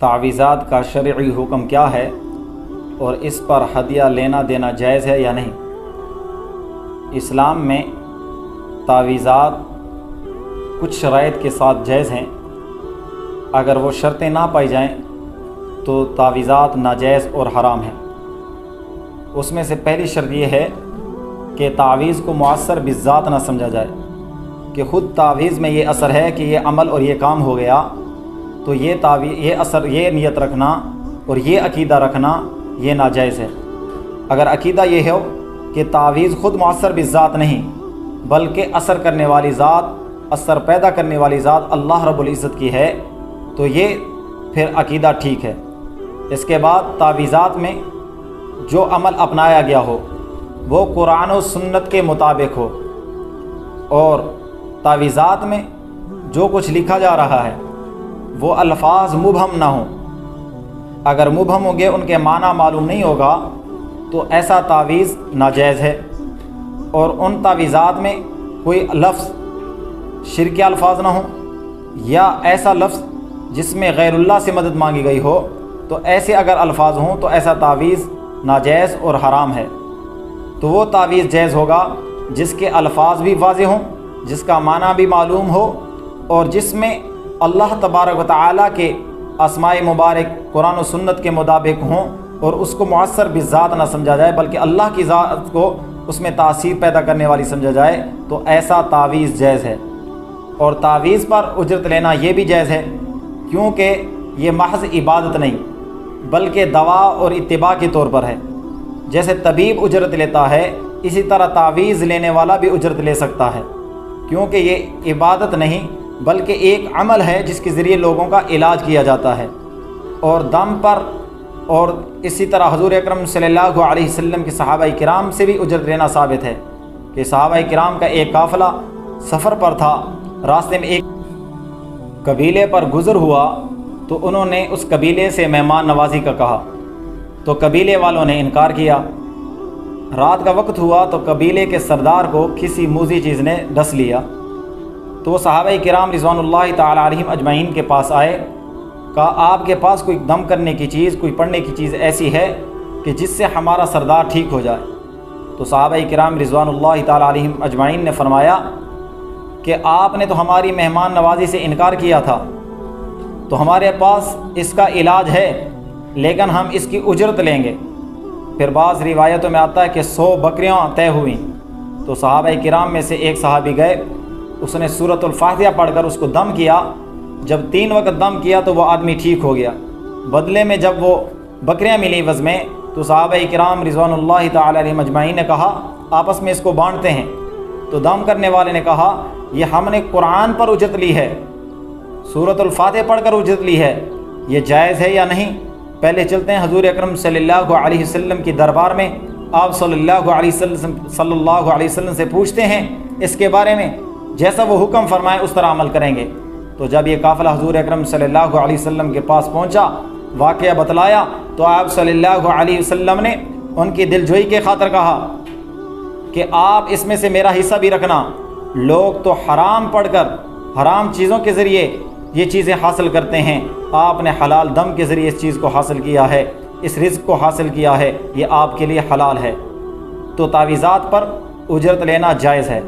تعویذات کا شرعی حکم کیا ہے اور اس پر ہدیہ لینا دینا جائز ہے یا نہیں۔ اسلام میں تعویذات کچھ شرائط کے ساتھ جائز ہیں۔ اگر وہ شرطیں نہ پائی جائیں تو تعویذات ناجائز اور حرام ہیں۔ اس میں سے پہلی شرط یہ ہے کہ تعویذ کو مؤثر بالذات نہ سمجھا جائے کہ خود تعویذ میں یہ اثر ہے کہ یہ عمل اور یہ کام ہو گیا تو یہ اثر، یہ نیت رکھنا اور یہ عقیدہ رکھنا یہ ناجائز ہے۔ اگر عقیدہ یہ ہو کہ تعویذ خود مؤثر بالذات نہیں بلکہ اثر کرنے والی ذات، اثر پیدا کرنے والی ذات اللہ رب العزت کی ہے تو یہ پھر عقیدہ ٹھیک ہے۔ اس کے بعد تعویذات میں جو عمل اپنایا گیا ہو وہ قرآن و سنت کے مطابق ہو، اور تعویذات میں جو کچھ لکھا جا رہا ہے وہ الفاظ مبہم نہ ہوں۔ اگر مبہم ہوں گے، ان کے معنی معلوم نہیں ہوگا تو ایسا تعویذ ناجائز ہے۔ اور ان تعویذات میں کوئی لفظ شرکی الفاظ نہ ہوں یا ایسا لفظ جس میں غیر اللہ سے مدد مانگی گئی ہو، تو ایسے اگر الفاظ ہوں تو ایسا تعویذ ناجائز اور حرام ہے۔ تو وہ تعویذ جائز ہوگا جس کے الفاظ بھی واضح ہوں، جس کا معنی بھی معلوم ہو، اور جس میں اللہ تبارک و تعالیٰ کے اسماء مبارک قرآن و سنت کے مطابق ہوں، اور اس کو مؤثر بالذات نہ سمجھا جائے بلکہ اللہ کی ذات کو اس میں تاثیر پیدا کرنے والی سمجھا جائے، تو ایسا تعویذ جائز ہے۔ اور تعویذ پر اجرت لینا یہ بھی جائز ہے، کیونکہ یہ محض عبادت نہیں بلکہ دوا اور اتباع کے طور پر ہے۔ جیسے طبیب اجرت لیتا ہے، اسی طرح تعویذ لینے والا بھی اجرت لے سکتا ہے، کیونکہ یہ عبادت نہیں بلکہ ایک عمل ہے جس کے ذریعے لوگوں کا علاج کیا جاتا ہے۔ اور دم پر، اور اسی طرح حضور اکرم صلی اللہ علیہ وسلم کے صحابہ کرام سے بھی اجرت لینا ثابت ہے کہ صحابہ کرام کا ایک قافلہ سفر پر تھا، راستے میں ایک قبیلے پر گزر ہوا تو انہوں نے اس قبیلے سے مہمان نوازی کا کہا تو قبیلے والوں نے انکار کیا۔ رات کا وقت ہوا تو قبیلے کے سردار کو کسی موذی چیز نے ڈس لیا، تو وہ صحابہ کرام رضوان اللہ تعالی علیہم اجمعین کے پاس آئے، کہا آپ کے پاس کوئی دم کرنے کی چیز، کوئی پڑھنے کی چیز ایسی ہے کہ جس سے ہمارا سردار ٹھیک ہو جائے؟ تو صحابہ کرام رضوان اللہ تعالی علیہم اجمعین نے فرمایا کہ آپ نے تو ہماری مہمان نوازی سے انکار کیا تھا، تو ہمارے پاس اس کا علاج ہے لیکن ہم اس کی اجرت لیں گے۔ پھر بعض روایتوں میں آتا ہے کہ 100 بکریاں طے ہوئیں، تو صحابہ کرام میں سے ایک صحابی گئے، اس نے سورۃ الفاتحہ پڑھ کر اس کو دم کیا۔ جب 3 وقت دم کیا تو وہ آدمی ٹھیک ہو گیا۔ بدلے میں جب وہ بکریاں ملی وز میں، تو صحابہ کرام رضوان اللہ تعالی علیہم اجمعین نے کہا آپس میں اس کو بانٹتے ہیں۔ تو دم کرنے والے نے کہا یہ ہم نے قرآن پر اجرت لی ہے، سورۃ الفاتحہ پڑھ کر اجرت لی ہے، یہ جائز ہے یا نہیں؟ پہلے چلتے ہیں حضور اکرم صلی اللہ علیہ وسلم کی دربار میں، آپ صلی اللہ علیہ وسلم سے پوچھتے ہیں اس کے بارے میں، جیسا وہ حکم فرمائے اس طرح عمل کریں گے۔ تو جب یہ قافلہ حضور اکرم صلی اللہ علیہ وسلم کے پاس پہنچا، واقعہ بتلایا، تو آپ صلی اللہ علیہ وسلم نے ان کی دل جوئی کے خاطر کہا کہ آپ اس میں سے میرا حصہ بھی رکھنا۔ لوگ تو حرام پڑھ کر، حرام چیزوں کے ذریعے یہ چیزیں حاصل کرتے ہیں، آپ نے حلال دم کے ذریعے اس چیز کو حاصل کیا ہے، اس رزق کو حاصل کیا ہے، یہ آپ کے لیے حلال ہے۔ تو تعویذات پر اجرت لینا جائز ہے۔